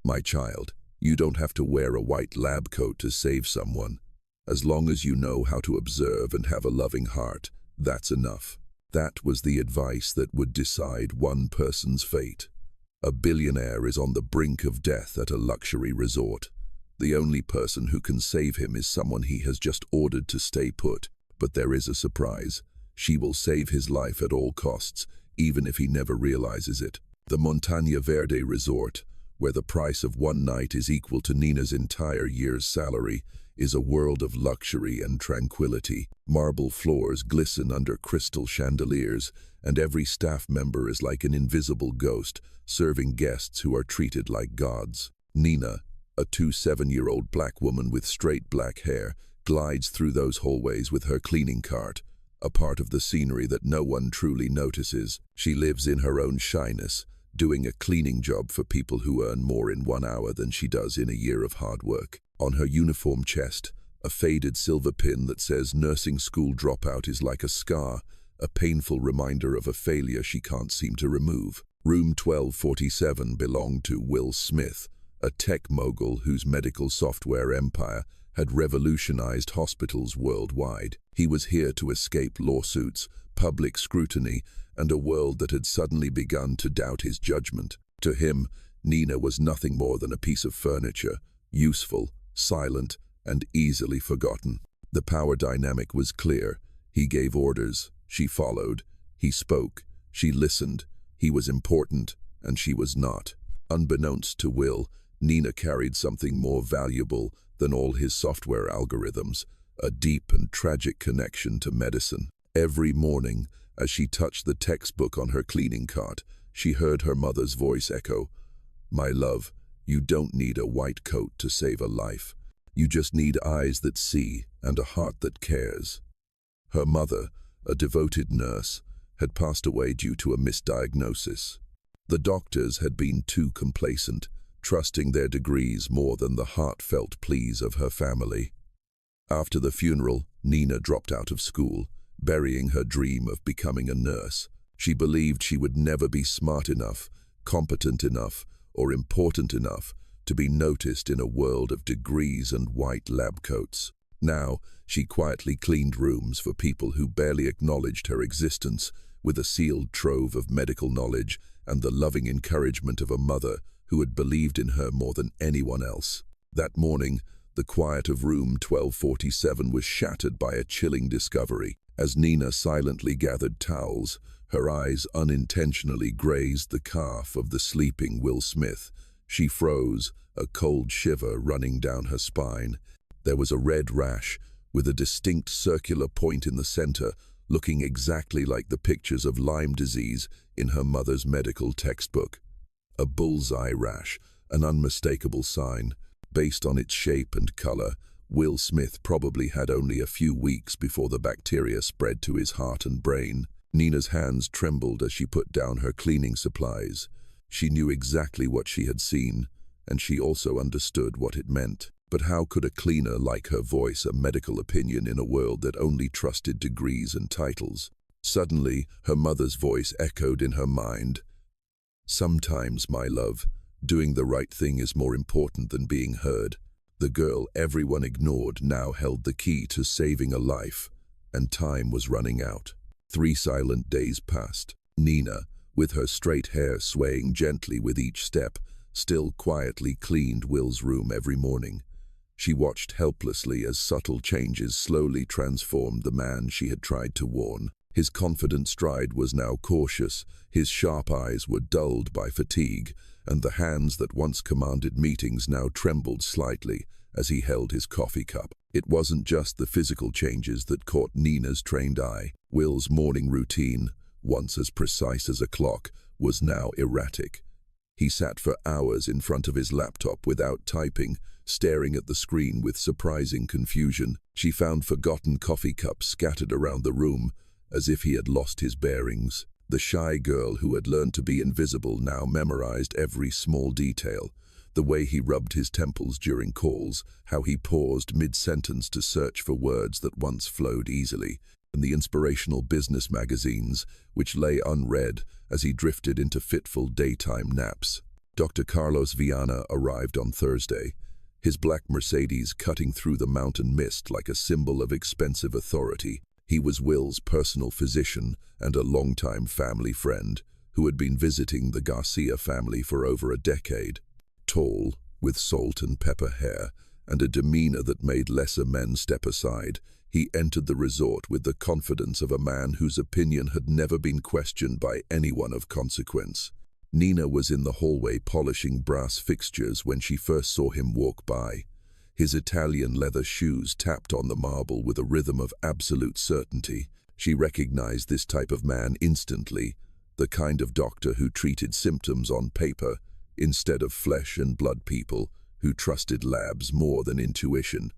My child, you don't have to wear a white lab coat to save someone. As long as you know how to observe and have a loving heart, that's enough. That was the advice that would decide one person's fate. A billionaire is on the brink of death at a luxury resort. The only person who can save him is someone he has just ordered to stay put. But there is a surprise. She will save his life at all costs, even if he never realizes it. The Montaña Verde Resort, where the price of one night is equal to Nina's entire year's salary, is a world of luxury and tranquility. Marble floors glisten under crystal chandeliers, and every staff member is like an invisible ghost, serving guests who are treated like gods. Nina, a 27-year-old black woman with straight black hair, glides through those hallways with her cleaning cart, a part of the scenery that no one truly notices. She lives in her own shyness, doing a cleaning job for people who earn more in 1 hour than she does in a year of hard work. On her uniform chest, a faded silver pin that says nursing school dropout is like a scar, a painful reminder of a failure she can't seem to remove. Room 1247 belonged to Will Smith, a tech mogul whose medical software empire had revolutionized hospitals worldwide. He was here to escape lawsuits, public scrutiny, and a world that had suddenly begun to doubt his judgment. To him, Nina was nothing more than a piece of furniture, useful, silent, and easily forgotten. The power dynamic was clear. He gave orders, she followed. He spoke, she listened. He was important, and she was not. Unbeknownst to Will, Nina carried something more valuable than all his software algorithms, a deep and tragic connection to medicine. Every morning, as she touched the textbook on her cleaning cart, she heard her mother's voice echo, "My love, you don't need a white coat to save a life. You just need eyes that see and a heart that cares." Her mother, a devoted nurse, had passed away due to a misdiagnosis. The doctors had been too complacent, trusting their degrees more than the heartfelt pleas of her family. After the funeral, Nina dropped out of school, burying her dream of becoming a nurse. She believed she would never be smart enough, competent enough, or important enough to be noticed in a world of degrees and white lab coats. Now, she quietly cleaned rooms for people who barely acknowledged her existence, with a sealed trove of medical knowledge and the loving encouragement of a mother who had believed in her more than anyone else. That morning, the quiet of room 1247 was shattered by a chilling discovery. As Nina silently gathered towels, her eyes unintentionally grazed the calf of the sleeping Will Smith. She froze, a cold shiver running down her spine. There was a red rash, with a distinct circular point in the center, looking exactly like the pictures of Lyme disease in her mother's medical textbook. A bullseye rash, an unmistakable sign. Based on its shape and color, Will Smith probably had only a few weeks before the bacteria spread to his heart and brain. Nina's hands trembled as she put down her cleaning supplies. She knew exactly what she had seen, and she also understood what it meant. But how could a cleaner like her voice a medical opinion in a world that only trusted degrees and titles? Suddenly, her mother's voice echoed in her mind. "Sometimes, my love, doing the right thing is more important than being heard." The girl everyone ignored now held the key to saving a life, and time was running out. 3 silent days passed. Nina, with her straight hair swaying gently with each step, still quietly cleaned Will's room every morning. She watched helplessly as subtle changes slowly transformed the man she had tried to warn. His confident stride was now cautious, his sharp eyes were dulled by fatigue, and the hands that once commanded meetings now trembled slightly as he held his coffee cup. It wasn't just the physical changes that caught Nina's trained eye. Will's morning routine, once as precise as a clock, was now erratic. He sat for hours in front of his laptop without typing, staring at the screen with surprising confusion. She found forgotten coffee cups scattered around the room, as if he had lost his bearings. The shy girl who had learned to be invisible now memorized every small detail. The way he rubbed his temples during calls, how he paused mid-sentence to search for words that once flowed easily, and the inspirational business magazines, which lay unread as he drifted into fitful daytime naps. Dr. Carlos Viana arrived on Thursday, his black Mercedes cutting through the mountain mist like a symbol of expensive authority. He was Will's personal physician and a longtime family friend who had been visiting the Garcia family for over a decade. Tall, with salt and pepper hair, and a demeanor that made lesser men step aside, he entered the resort with the confidence of a man whose opinion had never been questioned by anyone of consequence. Nina was in the hallway polishing brass fixtures when she first saw him walk by. His Italian leather shoes tapped on the marble with a rhythm of absolute certainty. She recognized this type of man instantly, the kind of doctor who treated symptoms on paper instead of flesh and blood, people who trusted labs more than intuition.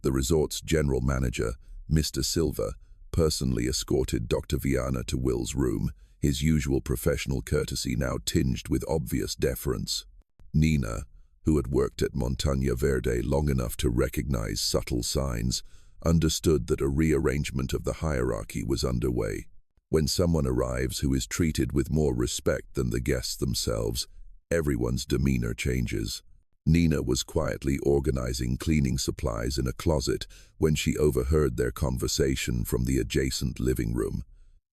The resort's general manager, Mr. Silva, personally escorted Dr. Viana to Will's room, his usual professional courtesy now tinged with obvious deference. Nina, who had worked at Montaña Verde long enough to recognize subtle signs, understood that a rearrangement of the hierarchy was underway. When someone arrives who is treated with more respect than the guests themselves, everyone's demeanor changes. Nina was quietly organizing cleaning supplies in a closet when she overheard their conversation from the adjacent living room.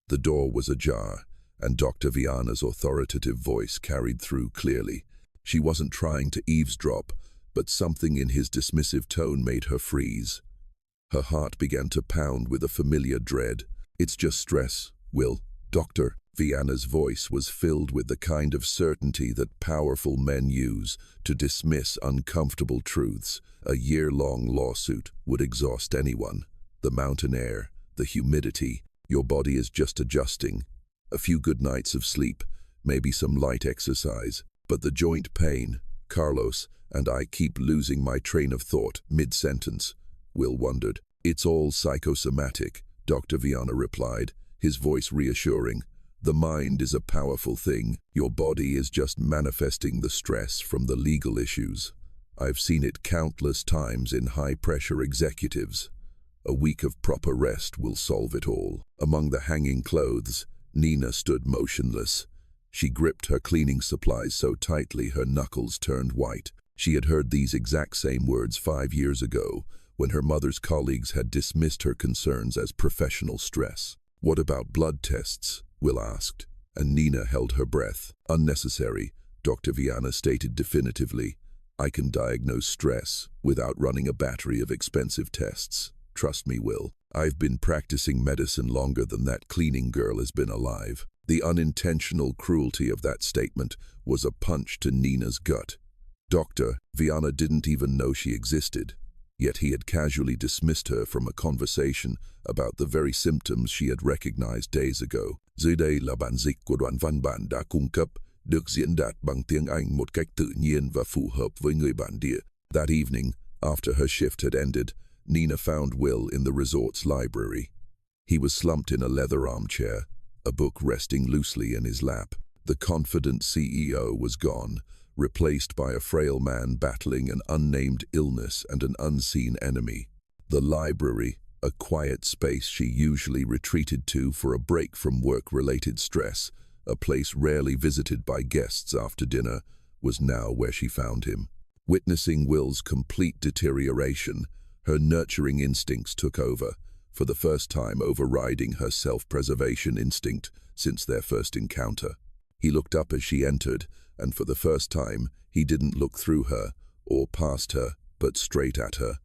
The door was ajar, and Dr. Viana's authoritative voice carried through clearly. She wasn't trying to eavesdrop, but something in his dismissive tone made her freeze. Her heart began to pound with a familiar dread. "It's just stress, Will." Dr. Viana's voice was filled with the kind of certainty that powerful men use to dismiss uncomfortable truths. A year-long lawsuit would exhaust anyone. The mountain air, the humidity, your body is just adjusting. A few good nights of sleep, maybe some light exercise. But the joint pain, Carlos, and I keep losing my train of thought mid-sentence. Will wondered. "It's all psychosomatic," Dr. Viana replied, his voice reassuring. "The mind is a powerful thing. Your body is just manifesting the stress from the legal issues. I've seen it countless times in high-pressure executives. A week of proper rest will solve it all." Among the hanging clothes, Nina stood motionless. She gripped her cleaning supplies so tightly her knuckles turned white. She had heard these exact same words 5 years ago, when her mother's colleagues had dismissed her concerns as professional stress. "What about blood tests?" Will asked, and Nina held her breath. "Unnecessary," Dr. Viana stated definitively. "I can diagnose stress without running a battery of expensive tests. Trust me, Will. I've been practicing medicine longer than that cleaning girl has been alive." The unintentional cruelty of that statement was a punch to Nina's gut. Dr. Viana didn't even know she existed, yet he had casually dismissed her from a conversation about the very symptoms she had recognized days ago. Dưới đây là bản dịch của đoạn văn bản đã cung cấp, được diễn đạt bằng tiếng Anh một cách tự nhiên và phù hợp với người bản địa. That evening, after her shift had ended, Nina found Will in the resort's library. He was slumped in a leather armchair, a book resting loosely in his lap. The confident CEO was gone, replaced by a frail man battling an unnamed illness and an unseen enemy. The library, a quiet space she usually retreated to for a break from work-related stress, a place rarely visited by guests after dinner, was now where she found him. Witnessing Will's complete deterioration, her nurturing instincts took over, for the first time overriding her self-preservation instinct since their first encounter. He looked up as she entered, and for the first time, he didn't look through her or past her, but straight at her.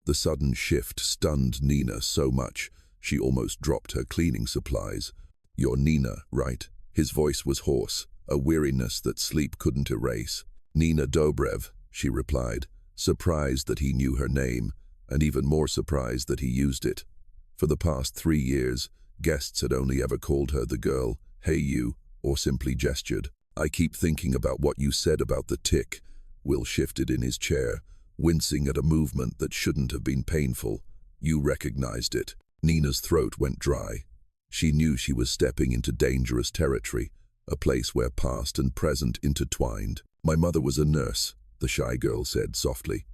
The sudden shift stunned Nina so much, she almost dropped her cleaning supplies. "You're Nina, right?" His voice was hoarse, a weariness that sleep couldn't erase. "Nina Dobrev," she replied, surprised that he knew her name, and even more surprised that he used it. For the past 3 years, guests had only ever called her the girl, "Hey you," or simply gestured. "I keep thinking about what you said about the tick." Will shifted in his chair, wincing at a movement that shouldn't have been painful. "You recognized it." Nina's throat went dry. She knew she was stepping into dangerous territory, a place where past and present intertwined. "My mother was a nurse," the shy girl said softly.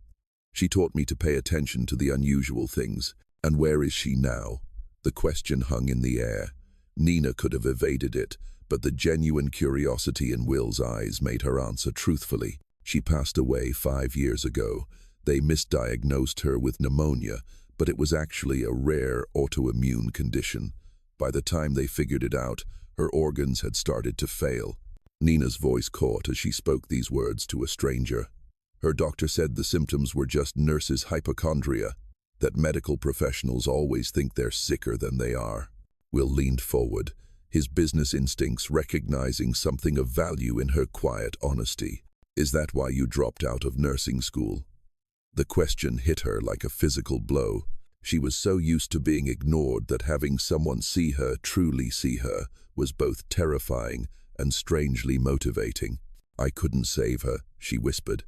"She taught me to pay attention to the unusual things. And where is she now?" The question hung in the air. Nina could have evaded it, but the genuine curiosity in Will's eyes made her answer truthfully. She passed away 5 years ago. They misdiagnosed her with pneumonia, but it was actually a rare autoimmune condition. By the time they figured it out, her organs had started to fail. Nina's voice caught as she spoke these words to a stranger. Her doctor said the symptoms were just nurses' hypochondria, that medical professionals always think they're sicker than they are. Will leaned forward, his business instincts recognizing something of value in her quiet honesty. "Is that why you dropped out of nursing school?" The question hit her like a physical blow. She was so used to being ignored that having someone see her, truly see her, was both terrifying and strangely motivating. "I couldn't save her," she whispered.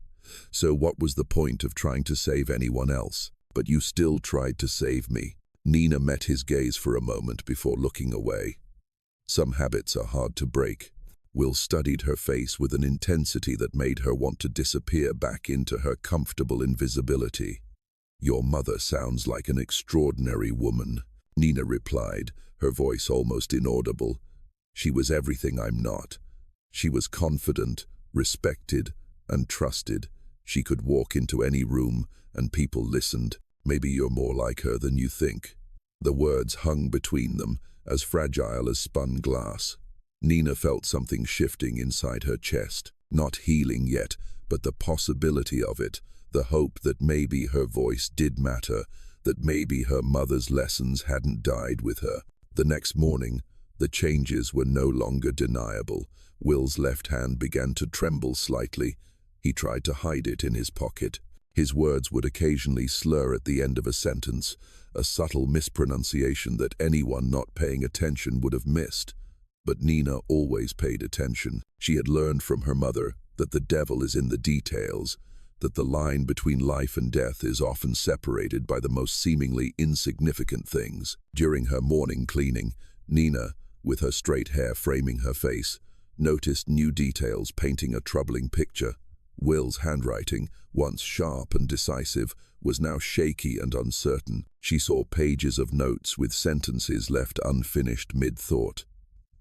"So what was the point of trying to save anyone else? But you still tried to save me." Nina met his gaze for a moment before looking away. "Some habits are hard to break." Will studied her face with an intensity that made her want to disappear back into her comfortable invisibility. "Your mother sounds like an extraordinary woman," Nina replied, her voice almost inaudible. "She was everything I'm not. She was confident, respected, and trusted. She could walk into any room and people listened. Maybe you're more like her than you think." The words hung between them, as fragile as spun glass. Nina felt something shifting inside her chest, not healing yet, but the possibility of it, the hope that maybe her voice did matter, that maybe her mother's lessons hadn't died with her. The next morning, the changes were no longer deniable. Will's left hand began to tremble slightly. He tried to hide it in his pocket. His words would occasionally slur at the end of a sentence, a subtle mispronunciation that anyone not paying attention would have missed. But Nina always paid attention. She had learned from her mother that the devil is in the details, that the line between life and death is often separated by the most seemingly insignificant things. During her morning cleaning, Nina, with her straight hair framing her face, noticed new details painting a troubling picture. Will's handwriting, once sharp and decisive, was now shaky and uncertain. She saw pages of notes with sentences left unfinished mid-thought.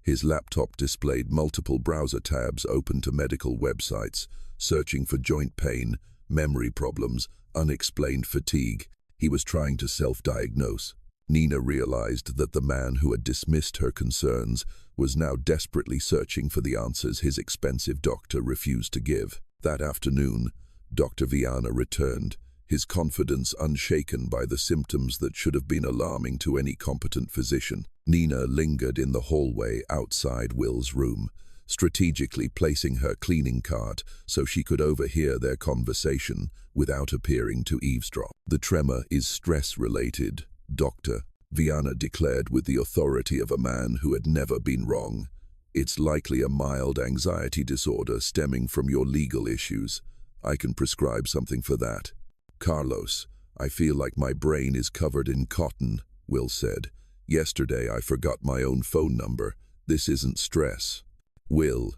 His laptop displayed multiple browser tabs open to medical websites, searching for joint pain, memory problems, unexplained fatigue. He was trying to self-diagnose. Nina realized that the man who had dismissed her concerns was now desperately searching for the answers his expensive doctor refused to give. That afternoon, Dr. Viana returned, his confidence unshaken by the symptoms that should have been alarming to any competent physician. Nina lingered in the hallway outside Will's room, strategically placing her cleaning cart so she could overhear their conversation without appearing to eavesdrop. "The tremor is stress-related, Doctor," Viana declared with the authority of a man who had never been wrong. "It's likely a mild anxiety disorder stemming from your legal issues. I can prescribe something for that." "Carlos, I feel like my brain is covered in cotton," Will said. "Yesterday I forgot my own phone number. This isn't stress." "Will,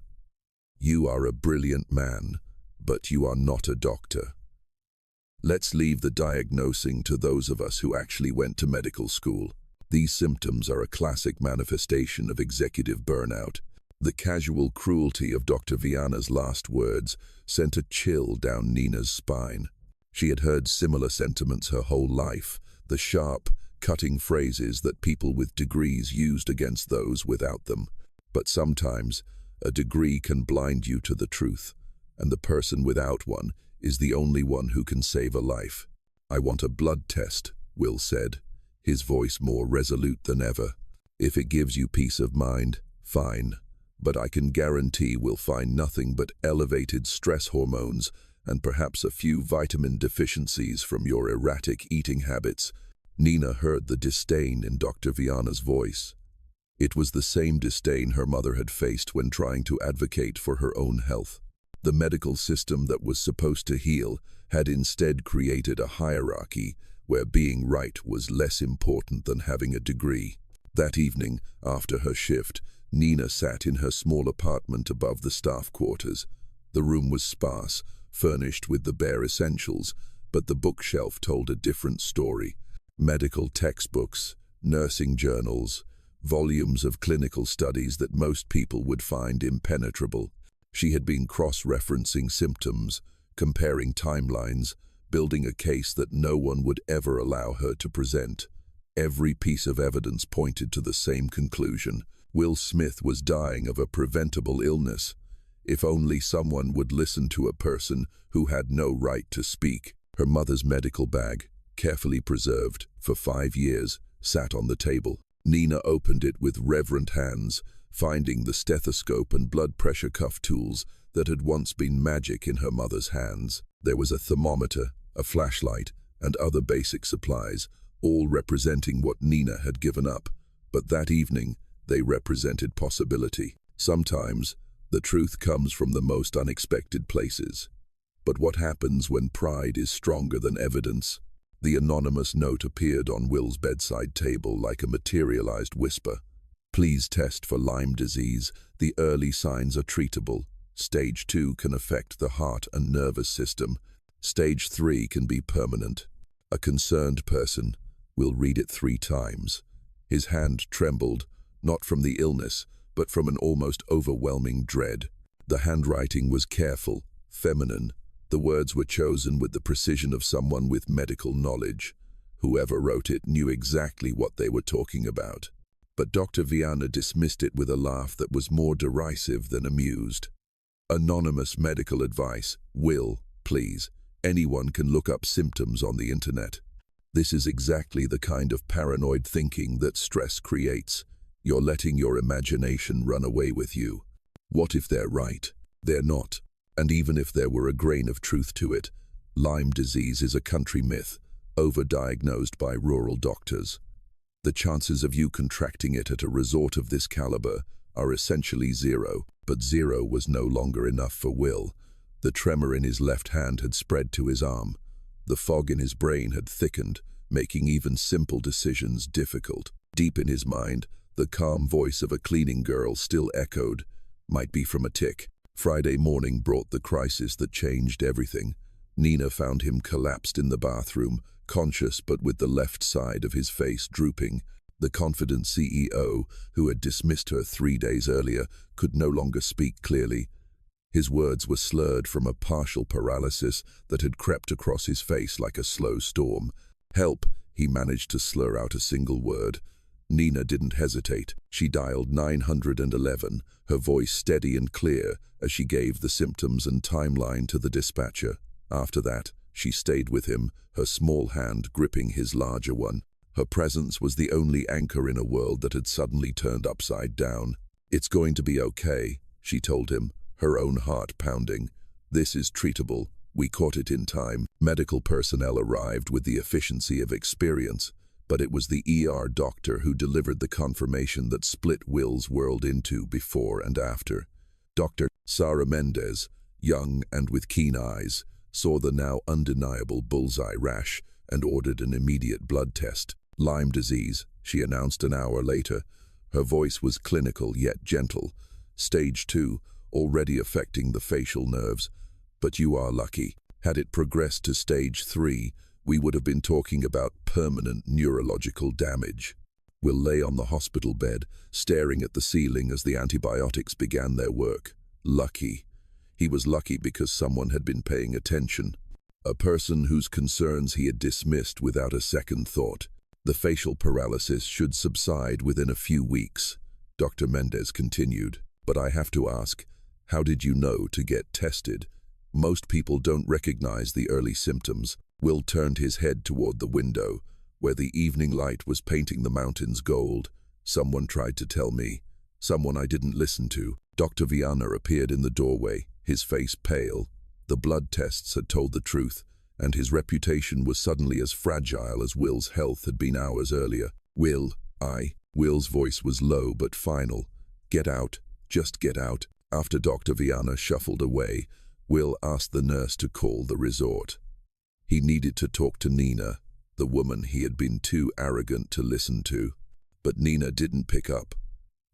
you are a brilliant man, but you are not a doctor. Let's leave the diagnosing to those of us who actually went to medical school. These symptoms are a classic manifestation of executive burnout." The casual cruelty of Dr. Viana's last words sent a chill down Nina's spine. She had heard similar sentiments her whole life, the sharp, cutting phrases that people with degrees used against those without them. But sometimes, a degree can blind you to the truth, and the person without one is the only one who can save a life. "I want a blood test," Will said, his voice more resolute than ever. "If it gives you peace of mind, fine, but I can guarantee we'll find nothing but elevated stress hormones and perhaps a few vitamin deficiencies from your erratic eating habits." Nina heard the disdain in Dr. Viana's voice. It was the same disdain her mother had faced when trying to advocate for her own health. The medical system that was supposed to heal had instead created a hierarchy where being right was less important than having a degree. That evening, after her shift, Nina sat in her small apartment above the staff quarters. The room was sparse, furnished with the bare essentials, but the bookshelf told a different story. Medical textbooks, nursing journals, volumes of clinical studies that most people would find impenetrable. She had been cross-referencing symptoms, comparing timelines, building a case that no one would ever allow her to present. Every piece of evidence pointed to the same conclusion. Will Smith was dying of a preventable illness. If only someone would listen to a person who had no right to speak. Her mother's medical bag, carefully preserved for 5 years, sat on the table. Nina opened it with reverent hands, finding the stethoscope and blood pressure cuff tools that had once been magic in her mother's hands. There was a thermometer, a flashlight, and other basic supplies, all representing what Nina had given up. But that evening, they represented possibility. Sometimes, the truth comes from the most unexpected places. But what happens when pride is stronger than evidence? The anonymous note appeared on Will's bedside table like a materialized whisper. Please test for Lyme disease. The early signs are treatable. Stage 2 can affect the heart and nervous system. Stage 3 can be permanent. A concerned person will read it 3 times. His hand trembled, not from the illness, but from an almost overwhelming dread. The handwriting was careful, feminine. The words were chosen with the precision of someone with medical knowledge. Whoever wrote it knew exactly what they were talking about. But Dr. Viana dismissed it with a laugh that was more derisive than amused. Anonymous medical advice. Will, please. Anyone can look up symptoms on the internet. This is exactly the kind of paranoid thinking that stress creates. You're letting your imagination run away with you. What if they're right? They're not. And even if there were a grain of truth to it, Lyme disease is a country myth, overdiagnosed by rural doctors. The chances of you contracting it at a resort of this caliber are essentially zero, but zero was no longer enough for Will. The tremor in his left hand had spread to his arm. The fog in his brain had thickened, making even simple decisions difficult. Deep in his mind, the calm voice of a cleaning girl still echoed, might be from a tick. Friday morning brought the crisis that changed everything. Nina found him collapsed in the bathroom, conscious but with the left side of his face drooping. The confident CEO, who had dismissed her 3 days earlier, could no longer speak clearly. His words were slurred from a partial paralysis that had crept across his face like a slow storm. Help, he managed to slur out a single word. Nina didn't hesitate. She dialed 911, her voice steady and clear as she gave the symptoms and timeline to the dispatcher. After that, she stayed with him, her small hand gripping his larger one. Her presence was the only anchor in a world that had suddenly turned upside down. It's going to be okay, she told him, her own heart pounding. This is treatable. We caught it in time. Medical personnel arrived with the efficiency of experience, but it was the ER doctor who delivered the confirmation that split Will's world into before and after. Dr. Sara Mendez, young and with keen eyes, saw the now undeniable bullseye rash and ordered an immediate blood test. Lyme disease, she announced an hour later. Her voice was clinical yet gentle. Stage 2, already affecting the facial nerves. But you are lucky. Had it progressed to stage 3, we would have been talking about permanent neurological damage. Will lay on the hospital bed, staring at the ceiling as the antibiotics began their work. Lucky. He was lucky because someone had been paying attention. A person whose concerns he had dismissed without a second thought. The facial paralysis should subside within a few weeks, Dr. Mendez continued. But I have to ask, how did you know to get tested? Most people don't recognize the early symptoms. Will turned his head toward the window, where the evening light was painting the mountains gold. Someone tried to tell me. Someone I didn't listen to. Dr. Viana appeared in the doorway, his face pale. The blood tests had told the truth, and his reputation was suddenly as fragile as Will's health had been hours earlier. Will's voice was low but final. Get out, just get out. After Dr. Viana shuffled away, Will asked the nurse to call the resort. He needed to talk to Nina, the woman he had been too arrogant to listen to. But Nina didn't pick up.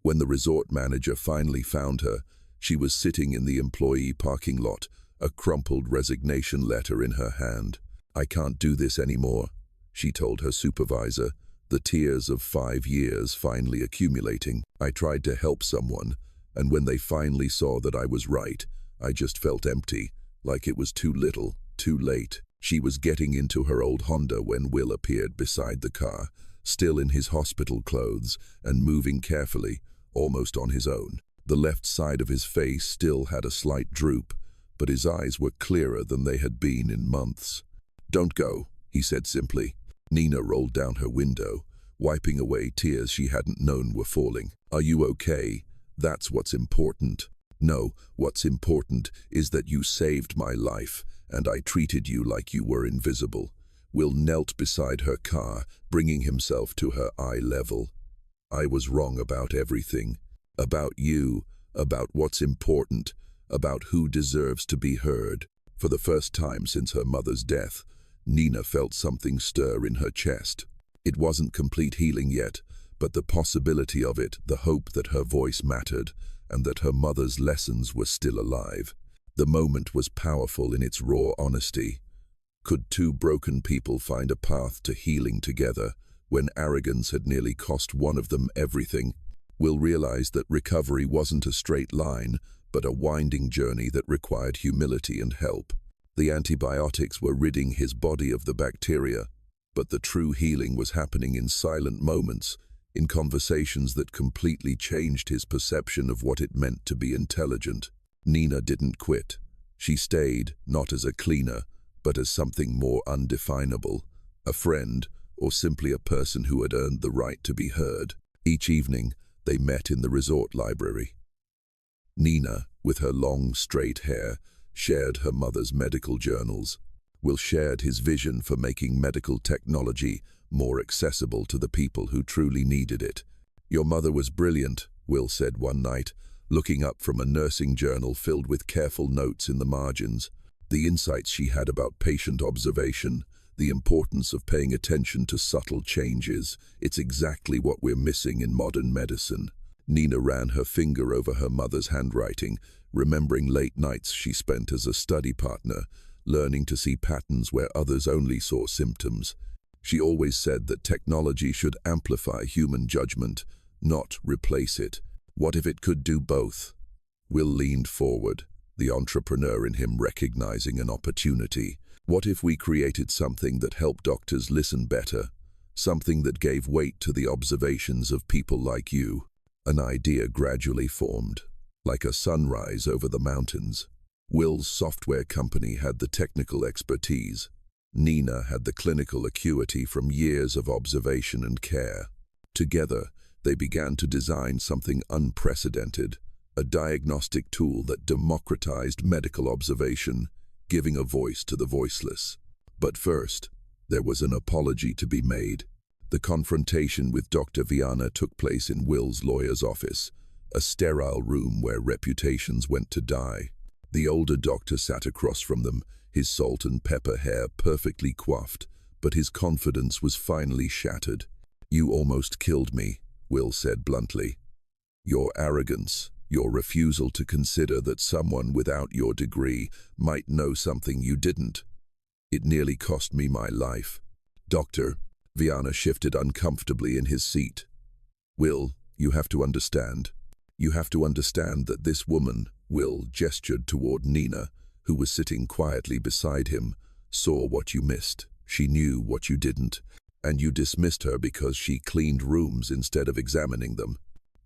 When the resort manager finally found her, she was sitting in the employee parking lot, a crumpled resignation letter in her hand. I can't do this anymore, she told her supervisor, the tears of 5 years finally accumulating. I tried to help someone, and when they finally saw that I was right, I just felt empty, like it was too little, too late. She was getting into her old Honda when Will appeared beside the car, still in his hospital clothes and moving carefully, almost on his own. The left side of his face still had a slight droop, but his eyes were clearer than they had been in months. "Don't go," he said simply. Nina rolled down her window, wiping away tears she hadn't known were falling. "Are you okay? That's what's important." "No, what's important is that you saved my life, and I treated you like you were invisible." Will knelt beside her car, bringing himself to her eye level. "I was wrong about everything. About you, about what's important, about who deserves to be heard." For the first time since her mother's death, Nina felt something stir in her chest. It wasn't complete healing yet, but the possibility of it, the hope that her voice mattered, and that her mother's lessons were still alive. The moment was powerful in its raw honesty. Could two broken people find a path to healing together when arrogance had nearly cost one of them everything? Will realized that recovery wasn't a straight line, but a winding journey that required humility and help. The antibiotics were ridding his body of the bacteria, but the true healing was happening in silent moments, in conversations that completely changed his perception of what it meant to be intelligent. Nina didn't quit. She stayed, not as a cleaner, but as something more undefinable, a friend, or simply a person who had earned the right to be heard. Each evening, they met in the resort library. Nina, with her long, straight hair, shared her mother's medical journals. Will shared his vision for making medical technology more accessible to the people who truly needed it. "Your mother was brilliant," Will said one night, looking up from a nursing journal filled with careful notes in the margins. The insights she had about patient observation, the importance of paying attention to subtle changes, it's exactly what we're missing in modern medicine. Nina ran her finger over her mother's handwriting, remembering late nights she spent as a study partner, learning to see patterns where others only saw symptoms. She always said that technology should amplify human judgment, not replace it. What if it could do both? Will leaned forward, the entrepreneur in him recognizing an opportunity. What if we created something that helped doctors listen better? Something that gave weight to the observations of people like you? An idea gradually formed, like a sunrise over the mountains. Will's software company had the technical expertise. Nina had the clinical acuity from years of observation and care. Together, they began to design something unprecedented, a diagnostic tool that democratized medical observation, giving a voice to the voiceless. But first, there was an apology to be made. The confrontation with Dr. Viana took place in Will's lawyer's office, a sterile room where reputations went to die. The older doctor sat across from them, his salt and pepper hair perfectly coiffed, but his confidence was finally shattered. "You almost killed me," Will said bluntly. "Your arrogance, your refusal to consider that someone without your degree might know something you didn't. It nearly cost me my life." "Doctor," Viana shifted uncomfortably in his seat. "Will, you have to understand. You have to understand that this woman," Will gestured toward Nina, who was sitting quietly beside him, "saw what you missed. She knew what you didn't. And you dismissed her because she cleaned rooms instead of examining them."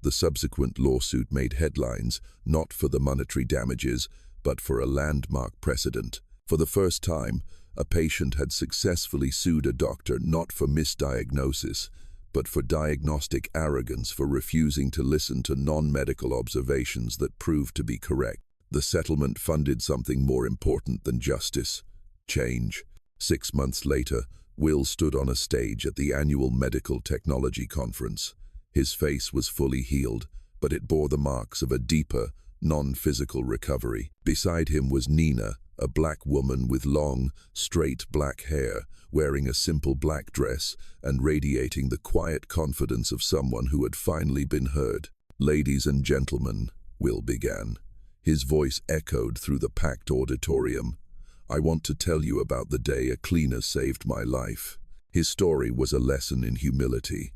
The subsequent lawsuit made headlines, not for the monetary damages, but for a landmark precedent. For the first time, a patient had successfully sued a doctor not for misdiagnosis, but for diagnostic arrogance, for refusing to listen to non-medical observations that proved to be correct. The settlement funded something more important than justice: change. 6 months later, Will stood on a stage at the annual Medical Technology Conference. His face was fully healed, but it bore the marks of a deeper, non-physical recovery. Beside him was Nina, a black woman with long, straight black hair, wearing a simple black dress and radiating the quiet confidence of someone who had finally been heard. "Ladies and gentlemen," Will began. His voice echoed through the packed auditorium. "I want to tell you about the day a cleaner saved my life. His story was a lesson in humility.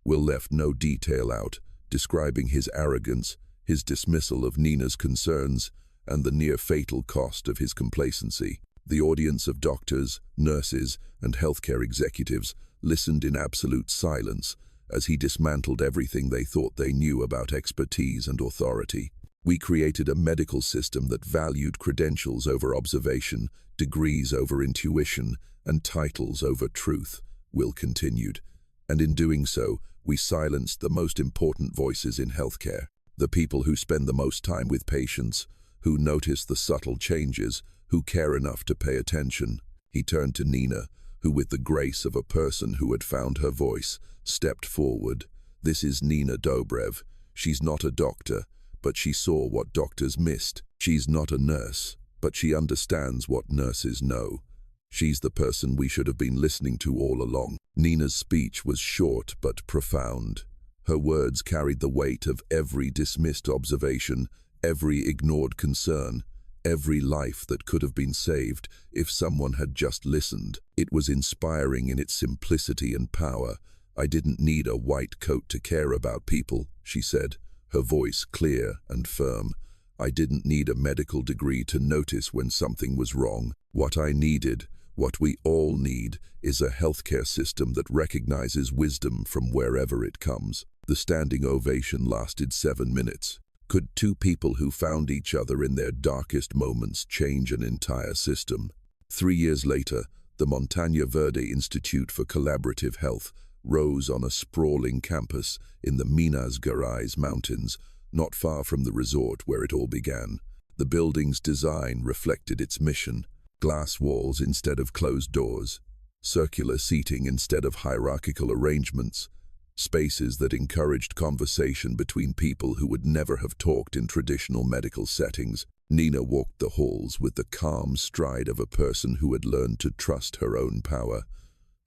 Will left no detail out, describing his arrogance, his dismissal of Nina's concerns, and the near-fatal cost of his complacency. The audience of doctors, nurses, and healthcare executives listened in absolute silence as he dismantled everything they thought they knew about expertise and authority. We created a medical system that valued credentials over observation, degrees over intuition, and titles over truth, Will continued. And in doing so, we silenced the most important voices in healthcare, the people who spend the most time with patients, who notice the subtle changes, who care enough to pay attention. He turned to Nina, who, with the grace of a person who had found her voice, stepped forward. This is Nina Dobrev. She's not a doctor, but she saw what doctors missed. She's not a nurse, but she understands what nurses know. She's the person we should have been listening to all along. Nina's speech was short but profound. Her words carried the weight of every dismissed observation, every ignored concern, every life that could have been saved if someone had just listened. It was inspiring in its simplicity and power. I didn't need a white coat to care about people, she said, her voice clear and firm. I didn't need a medical degree to notice when something was wrong. What I needed, what we all need, is a healthcare system that recognizes wisdom from wherever it comes. The standing ovation lasted 7 minutes. Could two people who found each other in their darkest moments change an entire system? 3 years later, the Montaña Verde Institute for Collaborative Health rose on a sprawling campus in the Minas Gerais mountains, not far from the resort where it all began. The building's design reflected its mission: glass walls instead of closed doors, circular seating instead of hierarchical arrangements, spaces that encouraged conversation between people who would never have talked in traditional medical settings. Nina walked the halls with the calm stride of a person who had learned to trust her own power.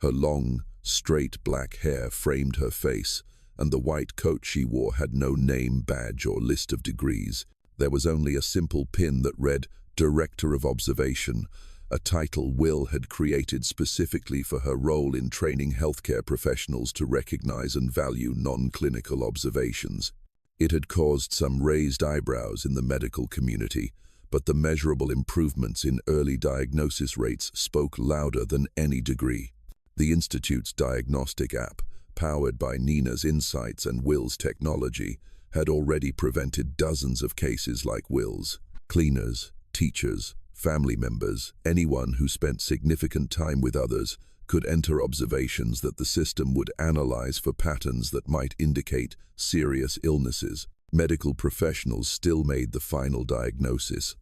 Her long, straight black hair framed her face, and the white coat she wore had no name, badge, or list of degrees. There was only a simple pin that read, Director of Observation, a title Will had created specifically for her role in training healthcare professionals to recognize and value non-clinical observations. It had caused some raised eyebrows in the medical community, but the measurable improvements in early diagnosis rates spoke louder than any degree. The Institute's diagnostic app, powered by Nina's insights and Will's technology, had already prevented dozens of cases like Will's. Cleaners, teachers, family members, anyone who spent significant time with others could enter observations that the system would analyze for patterns that might indicate serious illnesses. Medical professionals still made the final diagnosis,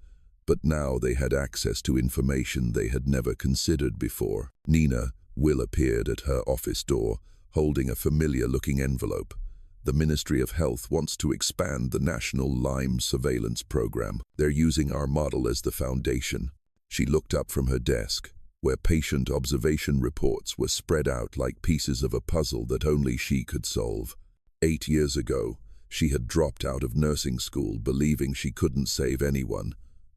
but now they had access to information they had never considered before. Will appeared at her office door, holding a familiar-looking envelope. The Ministry of Health wants to expand the National Lyme Surveillance Program. They're using our model as the foundation. She looked up from her desk, where patient observation reports were spread out like pieces of a puzzle that only she could solve. 8 years ago, she had dropped out of nursing school believing she couldn't save anyone.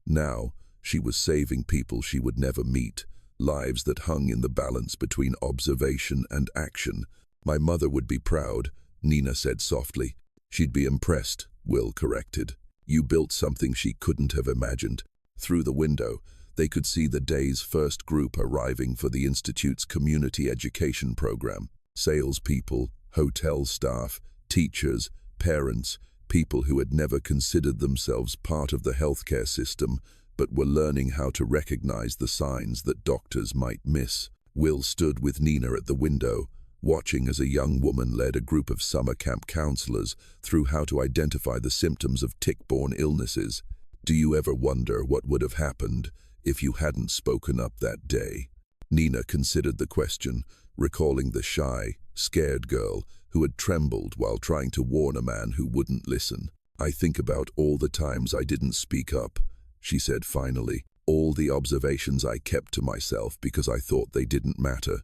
Now, she was saving people she would never meet, lives that hung in the balance between observation and action. My mother would be proud, Nina said softly. She'd be impressed, Will corrected. You built something she couldn't have imagined. Through the window, they could see the day's first group arriving for the Institute's community education program. Salespeople, hotel staff, teachers, parents, people who had never considered themselves part of the healthcare system, but were learning how to recognize the signs that doctors might miss. Will stood with Nina at the window, watching as a young woman led a group of summer camp counselors through how to identify the symptoms of tick-borne illnesses. Do you ever wonder what would have happened if you hadn't spoken up that day? Nina considered the question, recalling the shy, scared girl who had trembled while trying to warn a man who wouldn't listen. I think about all the times I didn't speak up, she said finally. All the observations I kept to myself because I thought they didn't matter.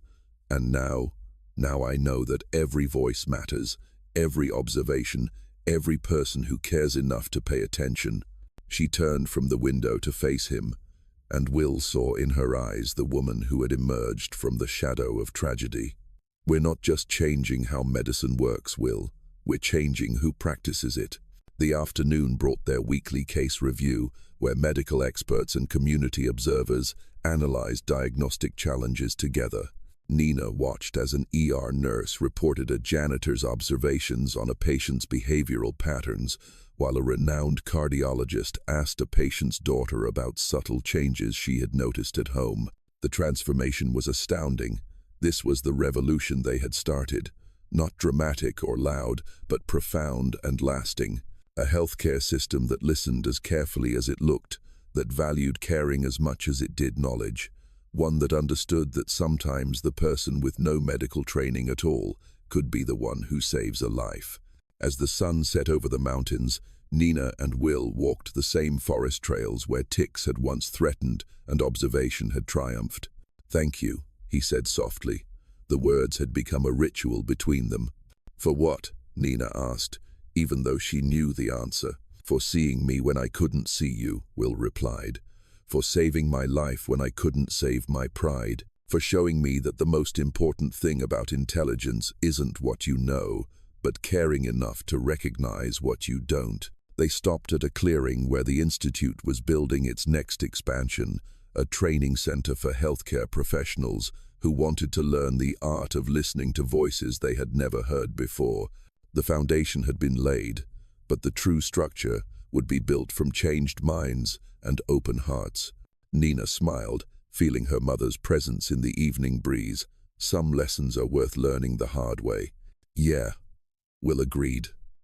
And now I know that every voice matters, every observation, every person who cares enough to pay attention. She turned from the window to face him, and Will saw in her eyes the woman who had emerged from the shadow of tragedy. "We're not just changing how medicine works, Will. We're changing who practices it." The afternoon brought their weekly case review, where medical experts and community observers analyzed diagnostic challenges together. Nina watched as an ER nurse reported a janitor's observations on a patient's behavioral patterns, while a renowned cardiologist asked a patient's daughter about subtle changes she had noticed at home. The transformation was astounding. This was the revolution they had started. Not dramatic or loud, but profound and lasting. A healthcare system that listened as carefully as it looked, that valued caring as much as it did knowledge. One that understood that sometimes the person with no medical training at all could be the one who saves a life. As the sun set over the mountains, Nina and Will walked the same forest trails where ticks had once threatened and observation had triumphed. "Thank you," he said softly. The words had become a ritual between them. "For what?" Nina asked, even though she knew the answer. "For seeing me when I couldn't see you," Will replied. "For saving my life when I couldn't save my pride. For showing me that the most important thing about intelligence isn't what you know, but caring enough to recognize what you don't." They stopped at a clearing where the institute was building its next expansion, a training center for healthcare professionals who wanted to learn the art of listening to voices they had never heard before. The foundation had been laid, but the true structure would be built from changed minds and open hearts. Nina smiled, feeling her mother's presence in the evening breeze. "Some lessons are worth learning the hard way." "Yeah," Will agreed.